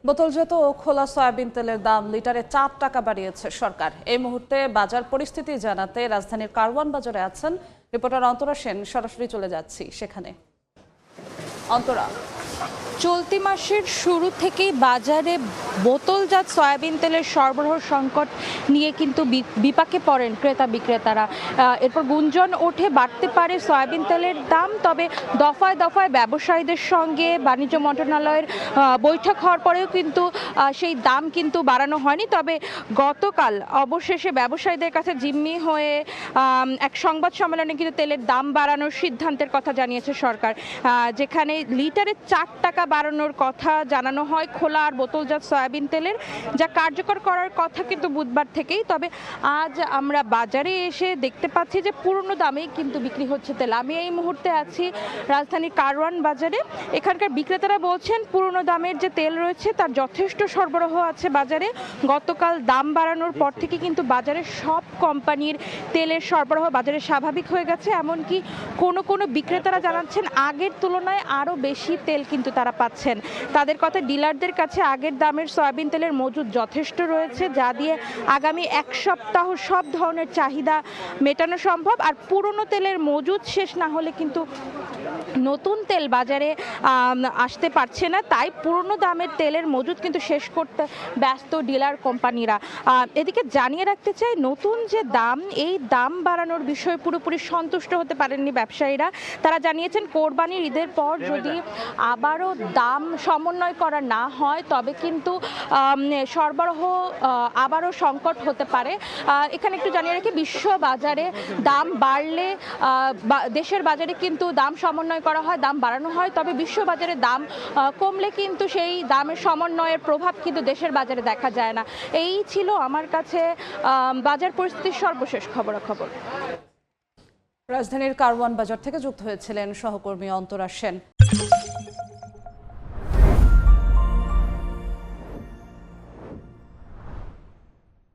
বোতলজাত ও খোলা সয়াবিন তেলের দাম লিটারে 4 টাকা বাড়িয়েছে সরকার। এই মুহূর্তে বাজার পরিস্থিতি জানাতে রাজধানীর কারওয়ান বাজারে আছেন রিপোর্টার অন্তরা সেন। সরাসরি চলে যাচ্ছি সেখানে। অন্তরা, চলতি মাসের শুরু থেকেই বাজারে বোতলজাত সয়াবিন তেলের সরবরাহ সংকট নিয়ে কিন্তু বিপাকে পড়েন ক্রেতা বিক্রেতারা। এরপর গুঞ্জন ওঠে বাড়তে পারে সয়াবিন তেলের দাম। তবে দফায় দফায় ব্যবসায়ীদের সঙ্গে বাণিজ্য মন্ত্রণালয়ের বৈঠক হওয়ার পরেও কিন্তু সেই দাম কিন্তু বাড়ানো হয়নি। তবে গতকাল অবশেষে ব্যবসায়ীদের কাছে জিম্মি হয়ে এক সংবাদ সম্মেলনে কিন্তু তেলের দাম বাড়ানোর সিদ্ধান্তের কথা জানিয়েছে সরকার, যেখানে লিটারে 4 টাকা বাড়ানোর কথা জানানো হয় খোলা আর বোতলজাত সয়াবিন তেলের, যা কার্যকর করার কথা কিন্তু বুধবার থেকেই। তবে আজ আমরা বাজারে এসে দেখতে পাচ্ছি যে পুরনো দামেই কিন্তু বিক্রি হচ্ছে তেল। আমি এই মুহূর্তে আছি রাজধানীর কারওয়ান বাজারে। এখানকার বিক্রেতারা বলছেন পুরনো দামের যে তেল রয়েছে তার যথেষ্ট সরবরাহ আছে বাজারে। গতকাল দাম বাড়ানোর পর থেকে কিন্তু বাজারে সব কোম্পানির তেলের সরবরাহ বাজারে স্বাভাবিক হয়ে গেছে। এমনকি কোনো বিক্রেতারা জানাচ্ছেন আগের তুলনায় আরও বেশি তেল কিন্তু তারা পাচ্ছেন। তাদের কথা, ডিলারদের কাছে আগের দামের সয়াবিন তেলের মজুদ যথেষ্ট রয়েছে, যা দিয়ে আগামী এক সপ্তাহ সব ধরনের চাহিদা মেটানো সম্ভব। আর পুরনো তেলের মজুদ শেষ না হলে কিন্তু নতুন তেল বাজারে আসতে পারছে না। তাই পুরনো দামের তেলের মজুদ কিন্তু শেষ করতে ব্যস্ত ডিলার কোম্পানিরা। এদিকে জানিয়ে রাখতে চাই, নতুন যে দাম, এই দাম বাড়ানোর বিষয়ে পুরোপুরি সন্তুষ্ট হতে পারেননি ব্যবসায়ীরা। তারা জানিয়েছেন কোরবানির ঈদের পর যদি আবারও দাম সমন্বয় করা না হয় তবে কিন্তু সরবরাহ আবারও সংকট হতে পারে। এখানে একটু জানিয়ে রাখি, বিশ্ব বাজারে দাম বাড়লে দেশের বাজারে কিন্তু দাম সমন্বয় করা হয়, দাম বাড়ানো হয়। তবে বিশ্ব বাজারে দাম কমলে কিন্তু সেই দামের সমন্বয়ের প্রভাব কিন্তু দেশের বাজারে দেখা যায় না। এই ছিল আমার কাছে বাজার পরিস্থিতির সর্বশেষ খবরাখবর। রাজধানীর কারওয়ান বাজার থেকে যুক্ত হয়েছিলেন সহকর্মী অন্তরা সেন।